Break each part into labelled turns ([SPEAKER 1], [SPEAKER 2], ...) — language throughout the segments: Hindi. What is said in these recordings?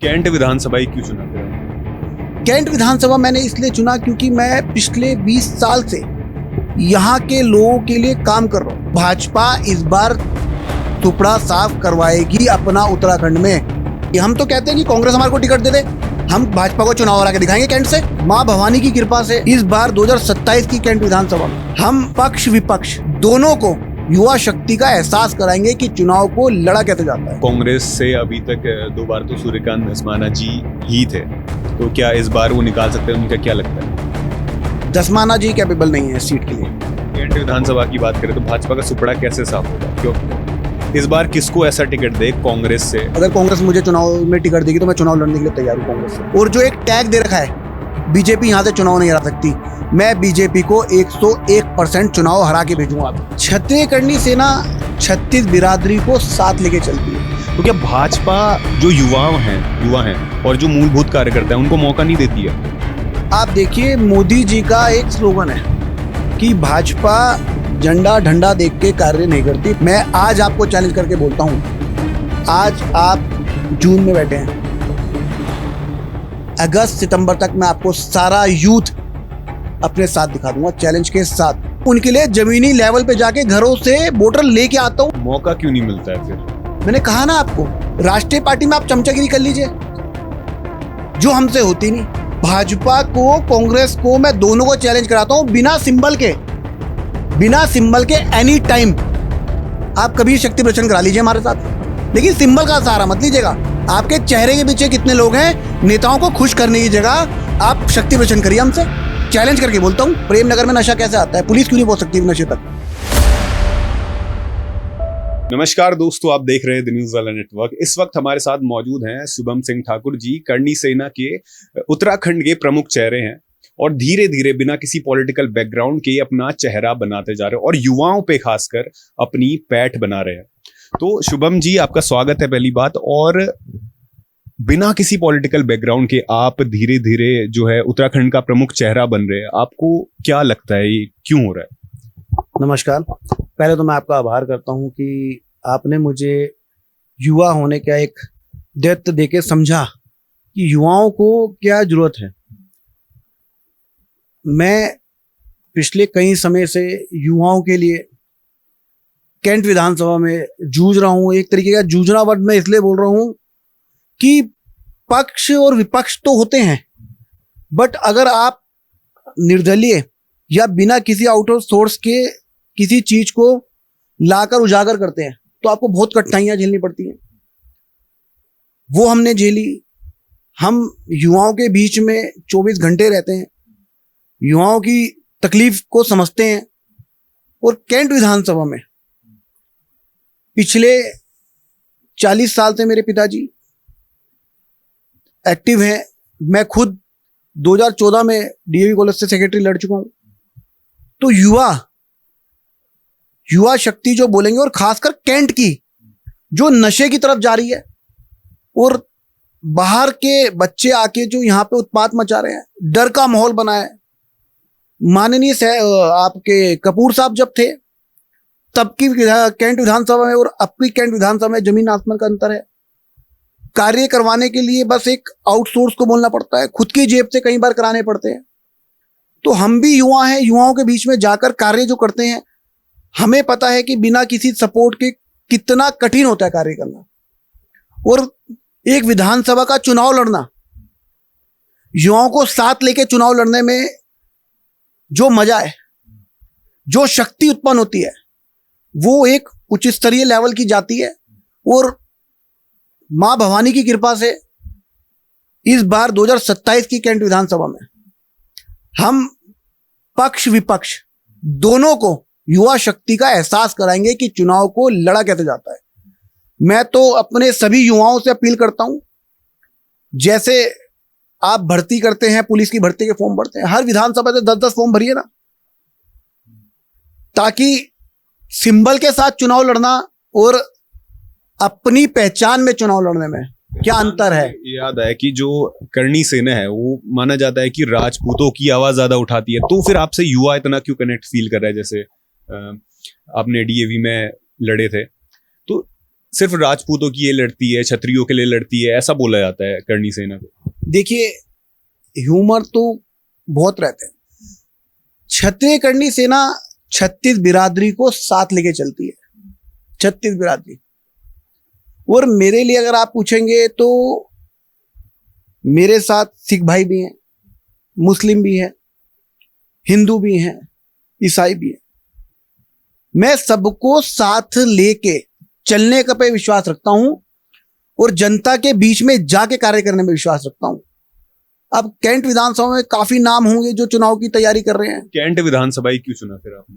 [SPEAKER 1] कैंट विधानसभा ही क्यों चुना फिर आपने?
[SPEAKER 2] कैंट विधानसभा मैंने इसलिए चुना क्योंकि मैं पिछले 20 साल से यहाँ के लोगों के लिए काम कर रहा हूँ। भाजपा इस बार टुकड़ा साफ करवाएगी अपना उत्तराखंड में। हम तो कहते हैं कि कांग्रेस हमारे को टिकट दे दे, हम भाजपा को चुनाव हरा के दिखाएंगे कैंट से। माँ भवानी की कृपा से इस बार 2027 की कैंट विधानसभा में हम पक्ष विपक्ष दोनों को युवा शक्ति का एहसास कराएंगे कि चुनाव को लड़ा कैसे जाता है।
[SPEAKER 1] कांग्रेस से अभी तक 2 बार तो सूर्यकांत धस्माना जी ही थे, तो क्या इस बार वो निकाल सकते हैं? उनका क्या लगता है?
[SPEAKER 2] धस्माना जी कैपेबल नहीं है सीट के लिए।
[SPEAKER 1] कैंट विधानसभा की बात करें तो भाजपा का सुपड़ा कैसे साफ होगा? क्यों इस बार किसको ऐसा टिकट दे कांग्रेस से?
[SPEAKER 2] अगर कांग्रेस मुझे चुनाव में टिकट देगी तो मैं चुनाव लड़ने के लिए तैयार हूँ कांग्रेस से। और जो एक टैग दे रखा है बीजेपी यहाँ से चुनाव नहीं हरा सकती, मैं बीजेपी को 101% चुनाव हरा के भेजूंगा। क्षत्रिय कर्णी सेना 36 बिरादरी को साथ लेके चलती है।
[SPEAKER 1] तो क्या भाजपा जो युवा हैं और जो मूलभूत कार्यकर्ता हैं उनको मौका नहीं देती है?
[SPEAKER 2] आप देखिए, मोदी जी का एक स्लोगन है कि भाजपा झंडा डंडा देख के कार्य नहीं करती। मैं आज आपको चैलेंज करके बोलता हूँ, आज आप जून में बैठे हैं, अगस्त सितंबर तक मैं आपको सारा यूथ अपने साथ दिखा दूंगा चैलेंज के साथ। उनके लिए जमीनी लेवल पे जाके घरों से वोटर लेके आता हूँ।
[SPEAKER 1] मौका क्यों नहीं मिलता है फिर?
[SPEAKER 2] मैंने कहा ना आपको, राष्ट्रीय पार्टी में आप चमचागिरी कर लीजिए जो हमसे होती नहीं। भाजपा को कांग्रेस को मैं दोनों को चैलेंज कराता हूँ बिना सिंबल के एनी टाइम। आप कभी शक्ति प्रदर्शन करा लीजिए हमारे साथ, लेकिन सिंबल का सहारा मत लीजिएगा। आपके चेहरे के पीछे कितने लोग हैं, नेताओं को खुश करने की जगह आप शक्ति प्रदर्शन करिए हमसे। चैलेंज करके बोलता हूँ, प्रेमनगर में नशा कैसे आता है, पुलिस क्यों नहीं पहुंच सकती नशे तक?
[SPEAKER 1] नमस्कार दोस्तों, आप देख रहे हैं द न्यूज वाला नेटवर्क। इस वक्त हमारे साथ मौजूद हैं शुभम सिंह ठाकुर जी, कर्णी सेना के उत्तराखंड के प्रमुख चेहरे हैं और धीरे धीरे बिना किसी पॉलिटिकल बैकग्राउंड के अपना चेहरा बनाते जा रहे हैं और युवाओं पे खासकर अपनी पैठ बना रहे हैं। तो शुभम जी, आपका स्वागत है पहली बात। और बिना किसी पॉलिटिकल बैकग्राउंड के आप धीरे धीरे जो है उत्तराखंड का प्रमुख चेहरा बन रहे हैं, आपको क्या लगता है ये क्यों हो रहा है?
[SPEAKER 2] नमस्कार, पहले तो मैं आपका आभार करता हूं कि आपने मुझे युवा होने का एक दायित्व देके समझा कि युवाओं को क्या जरूरत है। मैं पिछले कई समय से युवाओं के लिए कैंट विधानसभा में जूझ रहा हूं। एक तरीके का जूझना वर्ड मैं इसलिए बोल रहा हूं कि पक्ष और विपक्ष तो होते हैं, बट अगर आप निर्दलीय या बिना किसी आउटर सोर्स के किसी चीज को लाकर उजागर करते हैं तो आपको बहुत कठिनाइयां झेलनी पड़ती हैं। वो हमने झेली। हम युवाओं के बीच में 24 घंटे रहते हैं, युवाओं की तकलीफ को समझते हैं। और कैंट विधानसभा में पिछले 40 साल से मेरे पिताजी एक्टिव हैं। मैं खुद 2014 में डीएवी कॉलेज से सेक्रेटरी लड़ चुका हूं। तो युवा शक्ति जो बोलेंगे, और खासकर कैंट की जो नशे की तरफ जा रही है और बाहर के बच्चे आके जो यहाँ पे उत्पात मचा रहे हैं, डर का माहौल बना है। माननीय आपके कपूर साहब जब थे तब की कैंट विधानसभा में और अब की कैंट विधानसभा में जमीन आसमान का अंतर है। कार्य करवाने के लिए बस एक आउटसोर्स को बोलना पड़ता है, खुद की जेब से कई बार कराने पड़ते हैं। तो हम भी युवा हैं, युवाओं के बीच में जाकर कार्य जो करते हैं, हमें पता है कि बिना किसी सपोर्ट के कितना कठिन होता है कार्य करना। और एक विधानसभा का चुनाव लड़ना, युवाओं को साथ लेके चुनाव लड़ने में जो मजा है, जो शक्ति उत्पन्न होती है, वो एक उच्च स्तरीय लेवल की जाती है। और माँ भवानी की कृपा से इस बार 2027 की कैंट विधानसभा में हम पक्ष विपक्ष दोनों को युवा शक्ति का एहसास कराएंगे कि चुनाव को लड़ा कैसे जाता है। मैं तो अपने सभी युवाओं से अपील करता हूं, जैसे आप भर्ती करते हैं, पुलिस की भर्ती के फॉर्म भरते हैं, हर विधानसभा से 10-10 फॉर्म भरिए ना, ताकि सिंबल के साथ चुनाव लड़ना और अपनी पहचान में चुनाव लड़ने में क्या अंतर है।
[SPEAKER 1] याद है कि जो कर्णी सेना है वो माना जाता है कि राजपूतों की आवाज ज्यादा उठाती है, तो फिर आपसे युवा इतना क्यों कनेक्ट फील कर रहा है? जैसे आपने डीएवी में लड़े थे, तो सिर्फ राजपूतों की ये लड़ती है, क्षत्रियों के लिए लड़ती है, ऐसा बोला जाता है करणी सेना को।
[SPEAKER 2] देखिए, ह्यूमर तो बहुत रहते हैं। क्षत्रिय करणी सेना 36 बिरादरी को साथ लेके चलती है, 36 बिरादरी। और मेरे लिए अगर आप पूछेंगे तो मेरे साथ सिख भाई भी हैं, मुस्लिम भी हैं, हिंदू भी हैं, ईसाई भी हैं। मैं सबको साथ लेके चलने का पे विश्वास रखता हूं और जनता के बीच में जाके कार्य करने में विश्वास रखता हूं। अब कैंट विधानसभा में काफी नाम होंगे जो चुनाव की तैयारी कर रहे हैं।
[SPEAKER 1] कैंट विधानसभा ही क्यों चुना फिर आपने?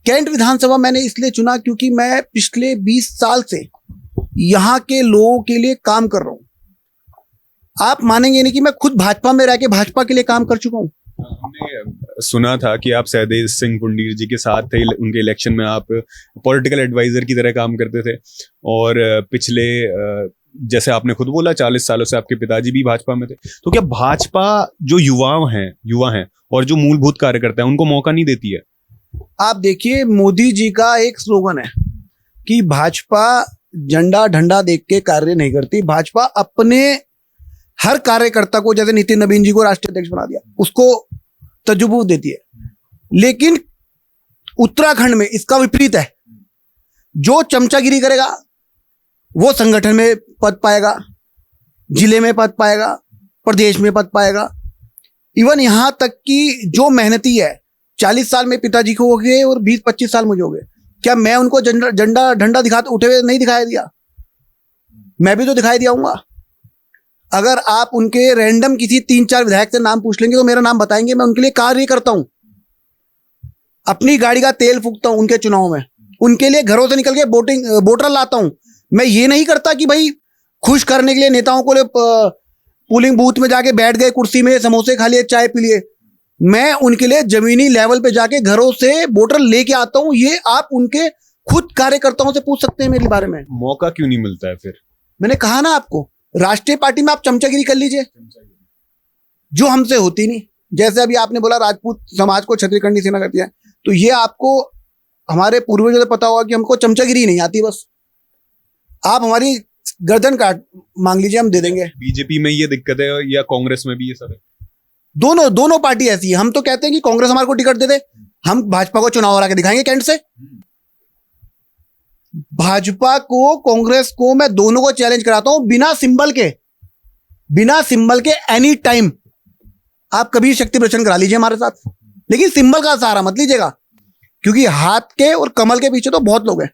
[SPEAKER 2] कैंट विधानसभा मैंने इसलिए चुना क्योंकि मैं पिछले 20 साल से यहां के लोगों के लिए काम कर रहा हूं। आप मानेंगे नहीं कि मैं खुद भाजपा में रह के भाजपा के लिए काम कर चुका हूं।
[SPEAKER 1] हमने सुना था कि आप सहदेव सिंह पुंडीर जी के साथ थे, उनके इलेक्शन में आप पॉलिटिकल एडवाइजर की तरह काम करते थे। और पिछले जैसे आपने खुद बोला 40 सालों से आपके पिताजी भी भाजपा में थे। तो क्या भाजपा जो युवा हैं और जो मूलभूत कार्यकर्ता हैं उनको मौका नहीं देती है?
[SPEAKER 2] आप देखिए, मोदी जी का एक स्लोगन है कि भाजपा झंडा डंडा देख के कार्य नहीं करती। भाजपा अपने हर कार्यकर्ता को, जैसे नितिन नवीन जी को राष्ट्रीय अध्यक्ष बना दिया, उसको तजुर्बा देती है। लेकिन उत्तराखंड में इसका विपरीत है। जो चमचागिरी करेगा वो संगठन में पद पाएगा, जिले में पद पाएगा, प्रदेश में पद पाएगा। इवन यहां तक कि जो मेहनती है, 40 साल में पिताजी को हो गए और 20-25 साल मुझे हो गए, क्या मैं उनको झंडा डंडा दिखाते उठे हुए नहीं दिखाई दिया? मैं भी तो दिखाई दियाऊंगा। अगर आप उनके रैंडम किसी 3-4 विधायक से नाम पूछ लेंगे तो मेरा नाम बताएंगे। मैं उनके लिए कार्य करता हूं, अपनी गाड़ी का तेल फूकता हूं उनके चुनाव में, उनके लिए घरों से निकल के वोटर लाता हूं। मैं ये नहीं करता कि भाई खुश करने के लिए नेताओं को पोलिंग बूथ में जाके बैठ गए कुर्सी में, समोसे खा लिए, चाय पी लिए। मैं उनके लिए जमीनी लेवल पे जाके घरों से वोटर लेके आता हूं। ये आप उनके खुद कार्यकर्ताओं से पूछ सकते हैं मेरे बारे में।
[SPEAKER 1] मौका क्यों नहीं मिलता है फिर?
[SPEAKER 2] मैंने कहा ना आपको, राष्ट्रीय पार्टी में आप चमचागिरी कर लीजिए, जो हमसे होती नहीं। जैसे अभी आपने बोला राजपूत समाज को क्षत्रिय करणी सेना करती है, तो ये आपको हमारे पूर्वजों से पता होगा कि हमको चमचागिरी नहीं आती। बस आप हमारी गर्दन काट मांग लीजिए, हम दे देंगे।
[SPEAKER 1] बीजेपी में ये दिक्कत है या कांग्रेस में भी ये सब है?
[SPEAKER 2] दोनों पार्टी ऐसी है। हम तो कहते हैं कि कांग्रेस हमारे को टिकट दे दे, हम भाजपा को चुनाव हरा के दिखाएंगे कैंट से। भाजपा को, कांग्रेस को, मैं दोनों को चैलेंज कराता हूं बिना सिंबल के एनी टाइम। आप कभी शक्ति प्रदर्शन करा लीजिए हमारे साथ, लेकिन सिंबल का सहारा मत लीजिएगा, क्योंकि हाथ के और कमल के पीछे तो बहुत लोग हैं।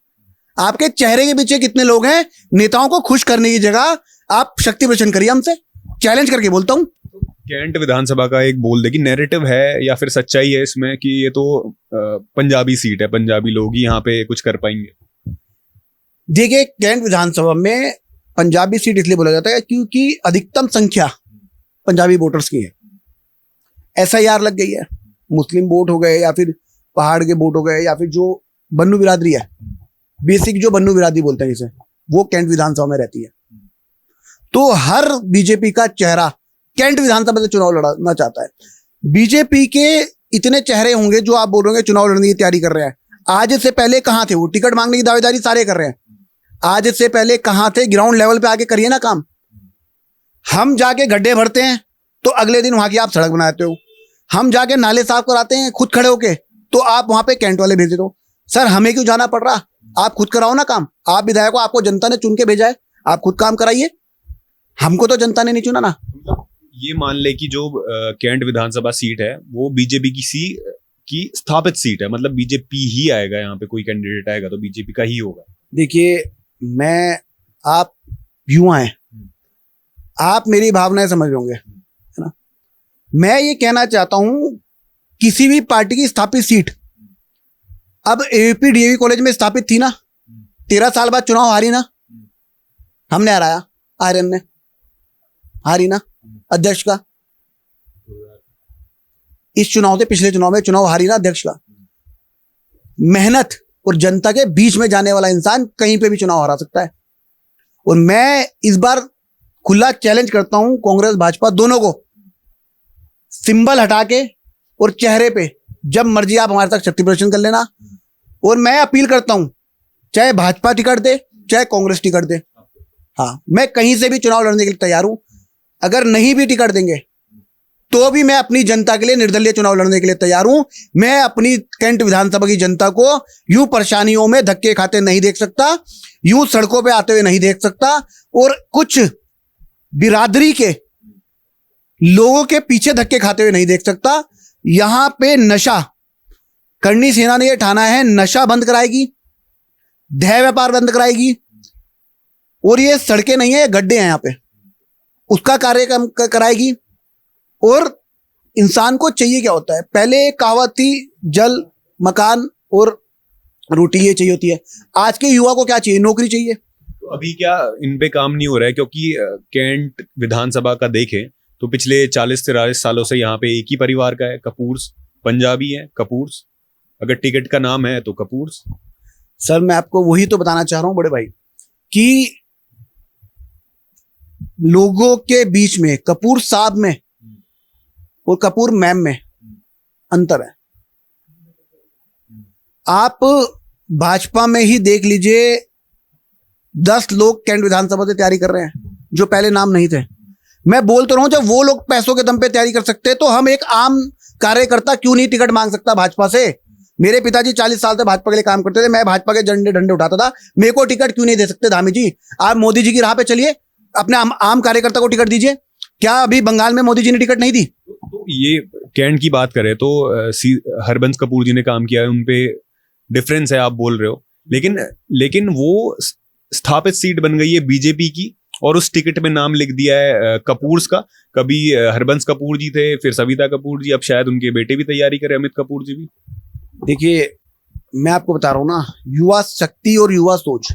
[SPEAKER 2] आपके चेहरे के पीछे कितने लोग हैं? नेताओं को खुश करने की जगह आप शक्ति प्रदर्शन करिए हमसे, चैलेंज करके बोलता हूं।
[SPEAKER 1] कैंट विधानसभा का एक बोल दे कि नैरेटिव है या फिर सच्चाई है इसमें कि ये तो पंजाबी सीट है, पंजाबी लोग ही यहाँ पे कुछ कर पाएंगे?
[SPEAKER 2] देखिए, कैंट विधानसभा में पंजाबी सीट इसलिए बोला जाता है क्योंकि अधिकतम संख्या पंजाबी वोटर्स की है। SIR लग गई है, मुस्लिम वोट हो गए या फिर पहाड़ के वोट हो गए या फिर जो बन्नू बिरादरी है, बेसिक जो बन्नू बिरादरी बोलते हैं जिसे, वो कैंट विधानसभा में रहती है। तो हर बीजेपी का चेहरा कैंट विधानसभा से चुनाव लड़ना चाहता है। बीजेपी के इतने चेहरे होंगे जो आप बोल रहे हैं चुनाव लड़ने की तैयारी कर रहे हैं। आज से पहले कहां थे वो? टिकट मांगने की दावेदारी सारे कर रहे हैं। आज से पहले कहां थे? ग्राउंड लेवल पे आके करिए ना काम। हम जाके गड्ढे भरते हैं तो अगले दिन वहां की आप सड़क बनाते हो। हम जाके नाले साफ कराते हैं खुद खड़े होके, तो आप वहां पे कैंट वाले भेज देते हो। सर, हमें क्यों जाना पड़ रहा? आप खुद कराओ ना काम। आप विधायक हो, आपको जनता ने चुन के भेजा है, आप खुद काम कराइए। हमको तो जनता ने नहीं चुना ना।
[SPEAKER 1] ये मान ले कि जो कैंट विधानसभा सीट है वो बीजेपी की स्थापित सीट है, मतलब बीजेपी ही आएगा यहाँ पे, कोई कैंडिडेट आएगा तो बीजेपी का ही होगा।
[SPEAKER 2] देखिए, आप युवा हैं, आप मेरी भावनाएं समझ होंगे, है ना। मैं ये कहना चाहता हूं, किसी भी पार्टी की स्थापित सीट, अब AVP DAV कॉलेज में स्थापित थी ना, 13 साल बाद चुनाव हारी ना, हमने हराया, आर्यन ने हारी ना अध्यक्ष का। इस चुनाव से पिछले चुनाव में चुनाव हारी ना अध्यक्ष का। मेहनत और जनता के बीच में जाने वाला इंसान कहीं पे भी चुनाव हरा सकता है। और मैं इस बार खुला चैलेंज करता हूं कांग्रेस भाजपा दोनों को, सिंबल हटा के और चेहरे पे जब मर्जी आप हमारे साथ शक्ति प्रदर्शन कर लेना। और मैं अपील करता हूं, चाहे भाजपा टिकट दे, चाहे कांग्रेस टिकट दे। हाँ, मैं कहीं से भी चुनाव लड़ने के लिए तैयार हूं। अगर नहीं भी टिकट देंगे तो भी मैं अपनी जनता के लिए निर्दलीय चुनाव लड़ने के लिए तैयार हूं। मैं अपनी कैंट विधानसभा की जनता को यूं परेशानियों में धक्के खाते नहीं देख सकता, यूं सड़कों पे आते हुए नहीं देख सकता, और कुछ बिरादरी के लोगों के पीछे धक्के खाते हुए नहीं देख सकता। यहां पे नशा, करणी सेना ने यह ठाना है, नशा बंद कराएगी, देह व्यापार बंद कराएगी, और ये सड़कें नहीं है, ये गड्ढे हैं यहां पे, उसका कार्यक्रम कराएगी। और इंसान को चाहिए क्या होता है? पहले एक कहावत थी, जल, मकान और रोटी ये चाहिए होती है। आज के युवा को क्या चाहिए? नौकरी चाहिए।
[SPEAKER 1] तो अभी क्या इन पे काम नहीं हो रहा है? क्योंकि कैंट विधानसभा का देखें तो पिछले 40-43 सालों से यहाँ पे एक ही परिवार का है, कपूर्स, पंजाबी है कपूर्स, अगर टिकट का नाम है तो कपूर्स।
[SPEAKER 2] सर मैं आपको वही तो बताना चाह रहा हूं बड़े भाई, कि लोगों के बीच में कपूर साहब में और कपूर मैम में अंतर है। आप भाजपा में ही देख लीजिए, 10 लोग कैंट विधानसभा से तैयारी कर रहे हैं जो पहले नाम नहीं थे। मैं बोल तो रहा हूं, जब वो लोग पैसों के दम पे तैयारी कर सकते तो हम एक आम कार्यकर्ता क्यों नहीं टिकट मांग सकता भाजपा से? मेरे पिताजी 40 साल से भाजपा के लिए काम करते थे, मैं भाजपा के झंडे डंडे उठाता था, मेरे को टिकट क्यों नहीं दे सकते धामी जी? आप मोदी जी की राह पे चलिए, अपने आम कार्यकर्ता को टिकट दीजिए। क्या अभी बंगाल में मोदी जी ने टिकट नहीं दी?
[SPEAKER 1] तो ये कैंट की बात करें तो हरबंस कपूर जी ने काम किया है, उनपे डिफरेंस है आप बोल रहे हो, लेकिन वो स्थापित सीट बन गई है बीजेपी की, और उस टिकट में नाम लिख दिया है कपूर्स का। कभी हरबंस कपूर जी थे, फिर सविता कपूर जी, अब शायद उनके बेटे भी तैयारी करे, अमित कपूर जी भी।
[SPEAKER 2] देखिए मैं आपको बता रहा हूं ना, युवा शक्ति और युवा सोच।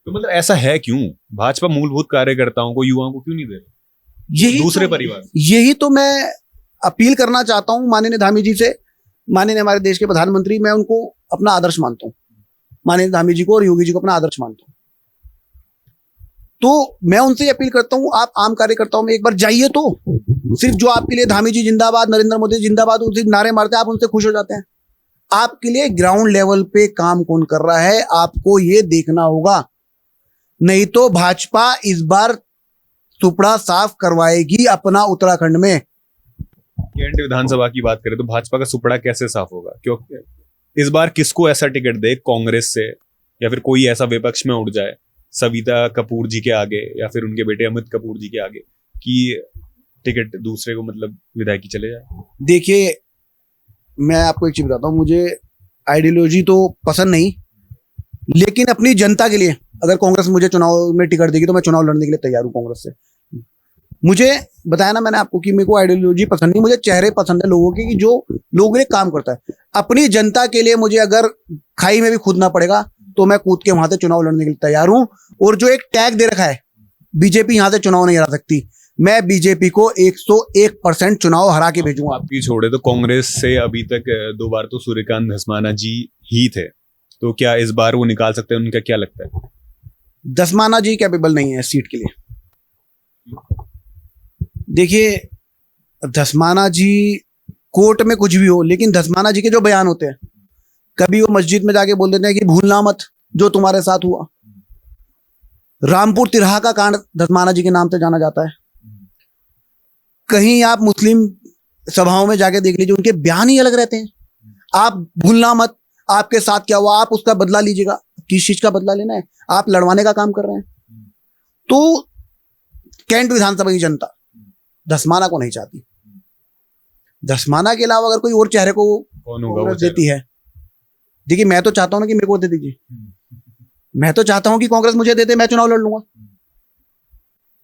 [SPEAKER 1] तो मतलब ऐसा है क्यों? भाजपा मूलभूत कार्यकर्ताओं को, युवाओं को क्यों नहीं दे रही?
[SPEAKER 2] यही
[SPEAKER 1] दूसरे
[SPEAKER 2] तो,
[SPEAKER 1] परिवार,
[SPEAKER 2] यही तो मैं अपील करना चाहता हूं माननीय धामी जी से। माननीय हमारे देश के प्रधानमंत्री, मैं उनको अपना आदर्श मानता हूं, माननीय धामी जी को और योगी जी को अपना आदर्श मानता हूं। तो मैं उनसे अपील करता हूं, आप आम कार्यकर्ताओं में एक बार जाइए। तो सिर्फ जो आपके लिए धामी जी जिंदाबाद, नरेंद्र मोदी जिंदाबाद, उनसे नारे मारते हैं, आप उनसे खुश हो जाते हैं। आपके लिए ग्राउंड लेवल पे काम कौन कर रहा है, आपको ये देखना होगा। नहीं तो भाजपा इस बार सुपड़ा साफ करवाएगी अपना उत्तराखंड में।
[SPEAKER 1] कैंट विधानसभा की बात करें तो भाजपा का सुपड़ा कैसे साफ होगा? क्योंकि इस बार किसको ऐसा टिकट दे कांग्रेस से, या फिर कोई ऐसा विपक्ष में उठ जाए सविता कपूर जी के आगे या फिर उनके बेटे अमित कपूर जी के आगे, कि टिकट दूसरे को मतलब विधायकी चले जाए?
[SPEAKER 2] देखिए मैं आपको एक चीज बताता हूं, मुझे आइडियोलॉजी तो पसंद नहीं, लेकिन अपनी जनता के लिए अगर कांग्रेस मुझे चुनाव में टिकट देगी तो मैं चुनाव लड़ने के लिए तैयार हूं कांग्रेस से। मुझे बताया ना मैंने आपको कि मेरे को आइडियोलॉजी पसंद नहीं, मुझे चेहरे पसंद है लोगों के, कि जो लोगों के लिए काम करता है। अपनी जनता के लिए मुझे अगर खाई में भी कूदना पड़ेगा तो मैं कूद के वहां से चुनाव लड़ने के लिए तैयार हूं। और जो एक टैग दे रखा है, बीजेपी यहां से चुनाव नहीं हरा सकती, मैं बीजेपी को 101% चुनाव हरा के भेजूंगा।
[SPEAKER 1] आपकी छोड़े तो कांग्रेस से अभी तक 2 बार तो सूर्यकांत धस्माना जी ही थे, तो क्या इस बार वो निकाल सकते हैं? उनका क्या लगता है?
[SPEAKER 2] धस्माना जी कैपेबल नहीं है सीट के लिए। देखिए धस्माना जी कोर्ट में कुछ भी हो, लेकिन धस्माना जी के जो बयान होते हैं, कभी वो मस्जिद में जाके बोल देते हैं कि भूलना मत जो तुम्हारे साथ हुआ। रामपुर तिरहा का कांड धस्माना जी के नाम से जाना जाता है। कहीं आप मुस्लिम सभाओं में जाके देख लीजिए, उनके बयान ही अलग रहते हैं। आप भूलना मत, आपके साथ क्या हुआ, आप उसका बदला लीजिएगा। किस चीज का बदला लेना है? आप लड़वाने का काम कर रहे हैं। तो कैंट विधानसभा की जनता धस्माना को नहीं चाहती। धस्माना के अलावा अगर कोई और चेहरे को
[SPEAKER 1] कौन होगा वो
[SPEAKER 2] देती है, देखिए मैं तो चाहता हूं ना कि मेरे को दे दीजिए। मैं तो चाहता हूं कि कांग्रेस मुझे दे दे, मैं चुनाव लड़ लूंगा।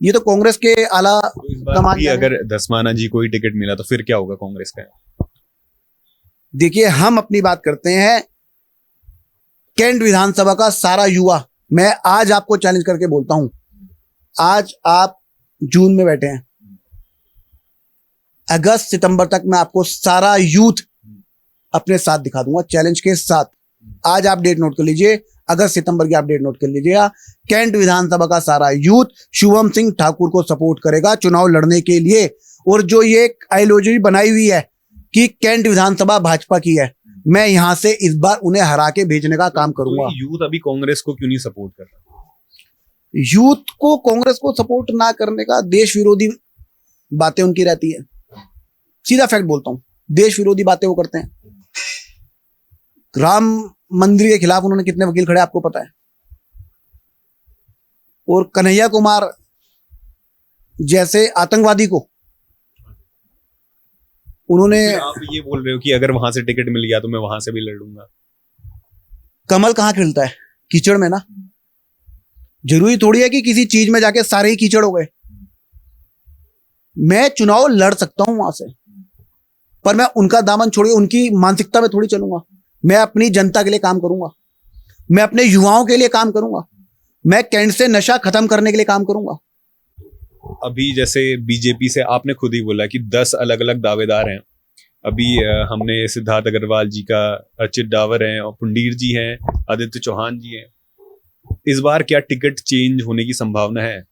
[SPEAKER 2] ये तो कांग्रेस के आला कमान
[SPEAKER 1] की अगर धस्माना जी को ही टिकट मिला तो फिर क्या होगा कांग्रेस का?
[SPEAKER 2] देखिए हम अपनी बात करते हैं, कैंट विधानसभा का सारा युवा, मैं आज आपको चैलेंज करके बोलता हूं, आज आप जून में बैठे हैं, अगस्त सितंबर तक मैं आपको सारा यूथ अपने साथ दिखा दूंगा, चैलेंज के साथ। आज आप डेट नोट कर लीजिए, अगस्त सितंबर की आप डेट नोट कर लीजिएगा। कैंट विधानसभा का सारा यूथ शुभम सिंह ठाकुर को सपोर्ट करेगा चुनाव लड़ने के लिए। और जो ये आइडियोलॉजी बनाई हुई है कि कैंट विधानसभा भाजपा की है, मैं यहां से इस बार उन्हें हरा के भेजने का काम करूंगा।
[SPEAKER 1] तो यूथ अभी कांग्रेस को क्यों नहीं सपोर्ट कर रहा?
[SPEAKER 2] यूथ को कांग्रेस को सपोर्ट ना करने का, देश विरोधी बातें उनकी रहती है। सीधा फैक्ट बोलता हूं, देश विरोधी बातें वो करते हैं। राम मंदिर के खिलाफ उन्होंने कितने वकील खड़े आपको पता है। और कन्हैया कुमार जैसे आतंकवादी को उन्होंने,
[SPEAKER 1] आप ये बोल रहे हो कि अगर वहां से टिकट मिल गया तो मैं वहां से भी लड़ूंगा।
[SPEAKER 2] कमल कहाँ खिलता है? कीचड़ में ना। जरूरी थोड़ी है कि किसी चीज में जाके सारे ही कीचड़ हो गए। मैं चुनाव लड़ सकता हूं वहां से, पर मैं उनका दामन छोड़ के उनकी मानसिकता में थोड़ी चलूंगा। मैं अपनी जनता के लिए काम करूंगा, मैं अपने युवाओं के लिए काम करूंगा, मैं कैंट से नशा खत्म करने के लिए काम करूंगा।
[SPEAKER 1] अभी जैसे बीजेपी से आपने खुद ही बोला कि 10 अलग अलग दावेदार हैं। अभी हमने सिद्धार्थ अग्रवाल जी का, अर्चित डावर हैं और पुंडीर जी हैं, आदित्य चौहान जी हैं। इस बार क्या टिकट चेंज होने की संभावना है?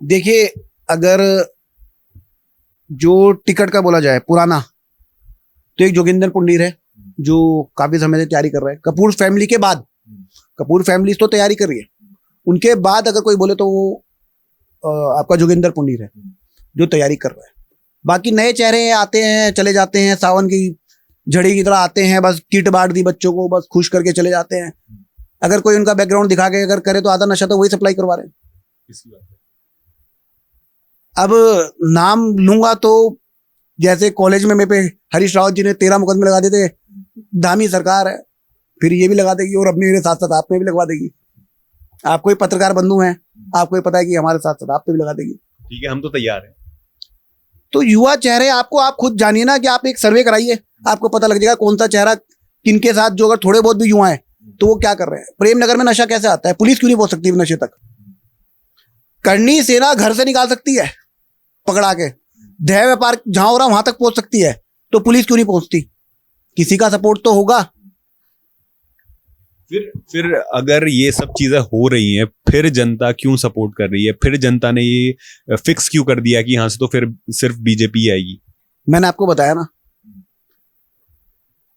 [SPEAKER 2] देखिए, अगर जो टिकट का बोला जाए पुराना, तो एक जोगिंदर पुंडीर है जो काफी समय से तैयारी कर रहा है। कपूर फैमिली के बाद, कपूर फैमिली तो तैयारी कर रही है, उनके बाद अगर कोई बोले तो वो आपका जोगिंदर पुंडीर है जो तैयारी कर रहा है। बाकी नए चेहरे आते हैं चले जाते हैं, सावन की झड़ी की तरह आते हैं, बस किट बांट दी बच्चों को, बस खुश करके चले जाते हैं। अगर कोई उनका बैकग्राउंड दिखा के अगर करे तो आधा नशा तो वही सप्लाई करवा रहे हैं। अब नाम लूंगा तो जैसे कॉलेज में मेरे पे हरीश रावत जी ने 13 मुकदमे लगा देते, धामी सरकार है, फिर ये भी लगा देगी और अपने मेरे साथ साथ आप पे भी लगवा देगी। आपको ही पत्रकार बंधु हैं, आपको ही पता है कि हमारे साथ साथ आप पे भी लगा देगी।
[SPEAKER 1] ठीक है, हम तो तैयार हैं।
[SPEAKER 2] तो युवा चेहरे आपको, आप खुद जानिए ना, कि आप एक सर्वे कराइए, आपको पता लग जाएगा कौन सा चेहरा किनके साथ, जो अगर थोड़े बहुत भी युवा है तो वो क्या कर रहे हैं। प्रेमनगर में नशा कैसे आता है? पुलिस क्यों नहीं पहुंच सकती नशे तक? करनी सेना घर से निकाल सकती है पकड़ा के, देह व्यापार जहां हो रहा वहां तक पहुंच सकती है, तो पुलिस क्यों नहीं पहुंचती? किसी का सपोर्ट तो होगा।
[SPEAKER 1] फिर अगर ये सब चीजें हो रही हैं, फिर जनता क्यों सपोर्ट कर रही है? फिर जनता ने ये फिक्स क्यों कर दिया कि यहां से तो फिर सिर्फ बीजेपी आएगी?
[SPEAKER 2] मैंने आपको बताया ना,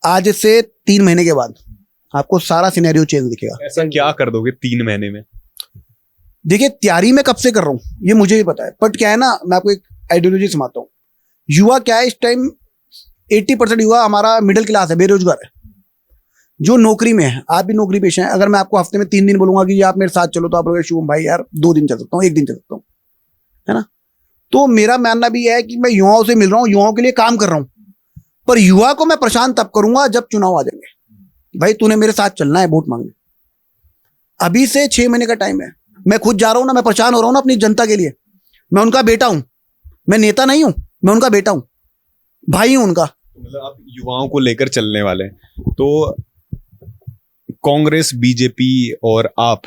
[SPEAKER 2] आज से 3 महीने के बाद आपको सारा सिनेरियो चेंज दिखेगा।
[SPEAKER 1] ऐसा क्या कर दोगे 3 महीने में?
[SPEAKER 2] देखिए, तैयारी मैं कब से कर रहा हूं ये मुझे भी पता है, बट क्या है ना, मैं आपको एक आइडियोलॉजी समझाता हूँ। युवा क्या है, इस टाइम 80% युवा हमारा मिडिल क्लास है, बेरोजगार है, जो नौकरी में है। आप भी नौकरी पेशा है। अगर मैं आपको हफ्ते में 3 दिन बोलूंगा कि आप मेरे साथ चलो, तो आप बोलोगे शुभम भाई यार 2 दिन चल सकता हूँ, 1 दिन चल सकता हूँ, है ना। तो मेरा मानना भी है कि मैं युवाओं से मिल रहा हूँ, युवाओं के लिए काम कर रहा हूँ, पर युवा को मैं परेशान तब करूंगा जब चुनाव आ जाएंगे। भाई तूने मेरे साथ चलना है वोट मांगने। अभी से 6 महीने का टाइम है, मैं खुद जा रहा हूं ना, मैं परेशान हो रहा हूं ना अपनी जनता के लिए। मैं उनका बेटा हूं, मैं नेता नहीं हूं, मैं उनका बेटा हूं, भाई हूं उनका।
[SPEAKER 1] मतलब आप युवाओं को लेकर चलने वाले हैं। तो कांग्रेस, बीजेपी और आप,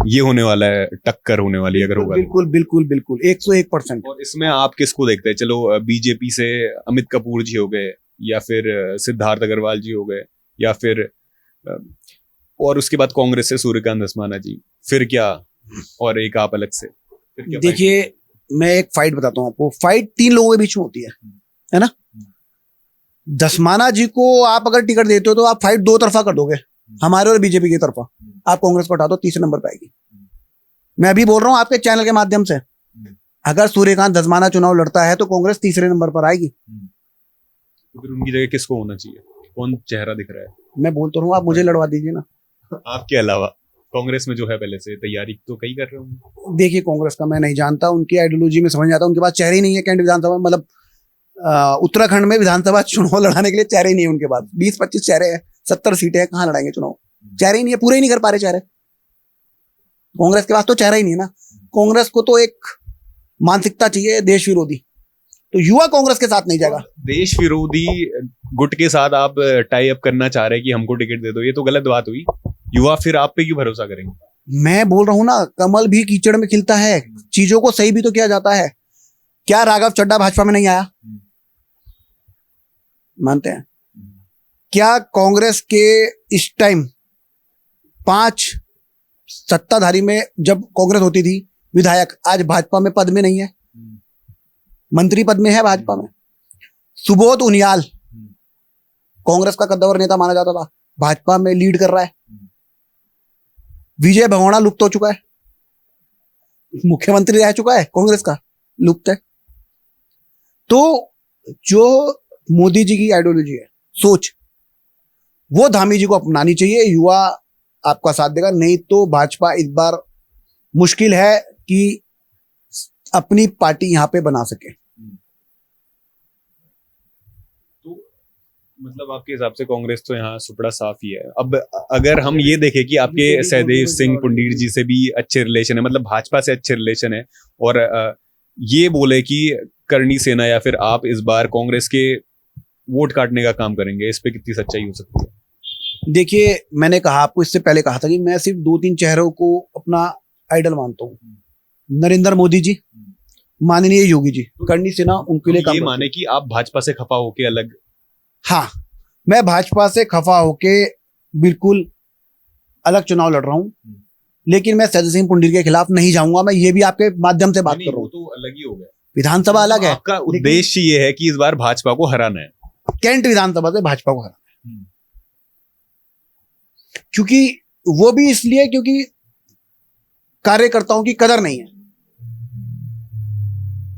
[SPEAKER 1] ये होने वाला है, टक्कर होने वाली है अगर होगा।
[SPEAKER 2] बिल्कुल बिल्कुल बिल्कुल 101%।
[SPEAKER 1] और इसमें आप किसको देखते हैं? चलो बीजेपी से अमित कपूर जी हो गए, या फिर सिद्धार्थ अग्रवाल जी हो गए, या फिर और उसके बाद कांग्रेस से सूर्यकांत धस्माना जी, फिर क्या? और एक आप अलग से, फिर क्या?
[SPEAKER 2] देखिए, मैं एक फाइट बताता हूं आपको। फाइट 3 लोगों के बीच में होती है ना। धस्माना जी को आप अगर टिकट देते हो तो आप फाइट 2 तरफा कर दोगे, हमारे और बीजेपी की तरफा। आप कांग्रेस को हटा दो, तीसरे नंबर पे आएगी। मैं अभी बोल रहा हूं आपके चैनल के माध्यम से, अगर सूर्यकांत धस्माना चुनाव लड़ता है तो कांग्रेस तीसरे नंबर पर आएगी।
[SPEAKER 1] तो फिर उनकी जगह किसको होना चाहिए? कौन चेहरा दिख रहा है?
[SPEAKER 2] मैं बोलता हूँ, आप मुझे लड़वा दीजिए ना।
[SPEAKER 1] आपके अलावा कांग्रेस में जो है, पहले से तैयारी तो कई कर रहे होंगे।
[SPEAKER 2] देखिए, कांग्रेस का मैं नहीं जानता, उनकी आइडियोलॉजी में समझ आता, उनके पास चेहरे ही नहीं है। कैंट विधानसभा मतलब उत्तराखंड में विधानसभा चुनाव लड़ाने के लिए चेहरे ही नहीं है उनके पास। 20-25 चेहरे हैं, 70 सीटें हैं, कहाँ लड़ाएंगे चुनाव? चेहरे ही नहीं है, पूरे ही नहीं कर पा रहे चेहरे। कांग्रेस के पास तो चेहरा ही नहीं है ना। कांग्रेस को तो एक मानसिकता चाहिए देश विरोधी, तो युवा कांग्रेस के साथ नहीं जाएगा।
[SPEAKER 1] देश विरोधी गुट के साथ आप टाई अप करना चाह रहे हैं कि हमको टिकट दे दो, ये तो गलत बात हुई। युवा फिर आप पे क्यों भरोसा करेंगे?
[SPEAKER 2] मैं बोल रहा हूं ना, कमल भी कीचड़ में खिलता है, चीजों को सही भी तो किया जाता है। क्या राघव चड्ढा भाजपा में नहीं आया? मानते हैं? क्या कांग्रेस के इस टाइम 5 सत्ताधारी में जब कांग्रेस होती थी विधायक, आज भाजपा में पद में नहीं है, मंत्री पद में है भाजपा में। सुबोध उनियाल कांग्रेस का कद्दावर नेता माना जाता था, भाजपा में लीड कर रहा है। विजय भगोड़ा लुप्त हो चुका है, मुख्यमंत्री रह चुका है कांग्रेस का, लुप्त है। तो जो मोदी जी की आइडियोलॉजी है, सोच, वो धामी जी को अपनानी चाहिए। युवा आपका साथ देगा, नहीं तो भाजपा इस बार मुश्किल है कि अपनी पार्टी यहां पे बना सके।
[SPEAKER 1] तो मतलब आपके हिसाब से कांग्रेस तो यहाँ सुपड़ा साफ ही है। अब अगर हम ये देखें कि आपके सहदेव सिंह पुंडीर जी से भी अच्छे रिलेशन है, मतलब भाजपा से अच्छे रिलेशन है, और ये बोले कि करणी सेना या फिर आप इस बार कांग्रेस के वोट काटने का काम करेंगे, इस पे कितनी सच्चाई हो सकती है?
[SPEAKER 2] देखिए, मैंने कहा आपको, इससे पहले कहा था कि मैं सिर्फ 2-3 चेहरों को अपना आइडल मानता हूँ। नरेंद्र मोदी जी, माननीय योगी जी, करणी सेना उनके लिए काम
[SPEAKER 1] ये माने कि आप भाजपा से खफा होके अलग?
[SPEAKER 2] हाँ, मैं भाजपा से खफा होके बिल्कुल अलग चुनाव लड़ रहा हूँ, लेकिन मैं सहदेव सिंह पुंडीर के खिलाफ नहीं जाऊंगा। मैं ये भी आपके माध्यम से बात कर रहा हूँ।
[SPEAKER 1] तो अलग ही हो गया,
[SPEAKER 2] विधानसभा अलग है।
[SPEAKER 1] आपका उद्देश्य ये है कि इस बार भाजपा को हराना है,
[SPEAKER 2] कैंट विधानसभा से भाजपा को हराना है। क्योंकि वो भी इसलिए क्योंकि कार्यकर्ताओं की कदर नहीं है,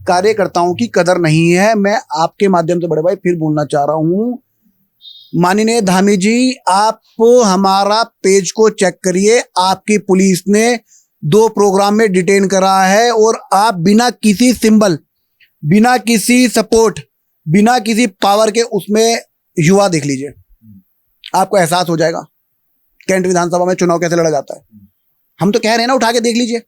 [SPEAKER 2] कार्यकर्ताओं की कदर नहीं है। मैं आपके माध्यम से बड़े भाई फिर बोलना चाह रहा हूं, माननीय धामी जी, आप हमारा पेज को चेक करिए। आपकी पुलिस ने 2 प्रोग्राम में डिटेन करा है, और आप बिना किसी सिंबल, बिना किसी सपोर्ट, बिना किसी पावर के उसमें युवा देख लीजिए, आपको एहसास हो जाएगा कैंट विधानसभा में चुनाव कैसे लड़ा जाता है। हम तो कह रहे हैं ना, उठा के देख लीजिए।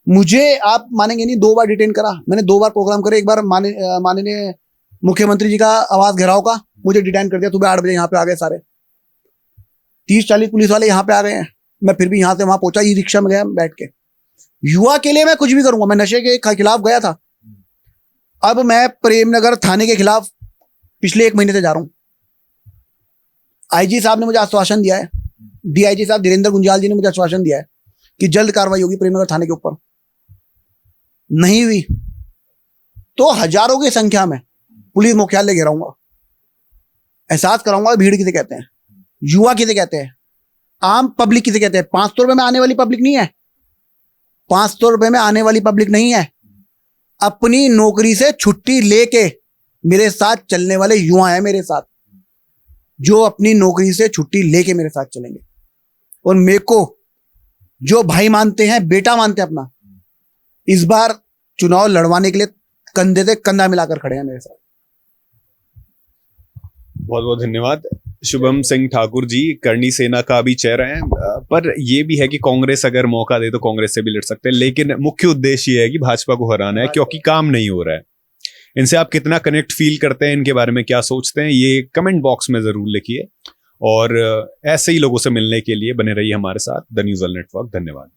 [SPEAKER 2] मुझे आप मानेंगे नहीं, 2 बार डिटेन करा मैंने, 2 बार प्रोग्राम करे। एक बार माननीय मुख्यमंत्री जी का आवास घेराव का मुझे डिटेन कर दिया, सुबह 8 बजे यहाँ पे आ गए सारे 30-40 पुलिस वाले यहाँ पे आ रहे हैं। मैं फिर भी यहाँ से वहां पहुंचा, ई रिक्शा में गया बैठ के। युवा के लिए मैं कुछ भी करूंगा। मैं नशे के खिलाफ गया था, अब मैं प्रेमनगर थाने के खिलाफ पिछले 1 महीने से जा रहा हूं। आईजी साहब ने मुझे आश्वासन दिया है, डीआईजी साहब धीरेन्द्र गुंजाल जी ने मुझे आश्वासन दिया है कि जल्द कार्रवाई होगी प्रेमनगर थाने के ऊपर। नहीं हुई तो हजारों की संख्या में पुलिस मुख्यालय घेराऊंगा, एहसास कराऊंगा भीड़ किसे कहते हैं, युवा किसे कहते हैं, आम पब्लिक किसे कहते हैं। 500 रुपए में आने वाली पब्लिक नहीं है, 500 रुपए में आने वाली पब्लिक नहीं है। अपनी नौकरी से छुट्टी लेके मेरे साथ चलने वाले युवा हैं मेरे साथ, जो अपनी नौकरी से छुट्टी लेके मेरे साथ चलेंगे, और मेरे को जो भाई मानते हैं, बेटा मानते हैं अपना, इस बार चुनाव लड़वाने के लिए कंधे से कंधा मिलाकर खड़े हैं मेरे साथ।
[SPEAKER 1] बहुत बहुत धन्यवाद शुभम सिंह ठाकुर जी, करणी सेना का भी चेहरा है, पर ये भी है कि कांग्रेस अगर मौका दे तो कांग्रेस से भी लड़ सकते हैं, लेकिन मुख्य उद्देश्य ये है कि भाजपा को हराना है, क्योंकि काम नहीं हो रहा है। इनसे आप कितना कनेक्ट फील करते हैं, इनके बारे में क्या सोचते हैं, ये कमेंट बॉक्स में जरूर लिखिए, और ऐसे ही लोगों से मिलने के लिए बने रहिए हमारे साथ द न्यूज़ वर्ल्ड नेटवर्क। धन्यवाद।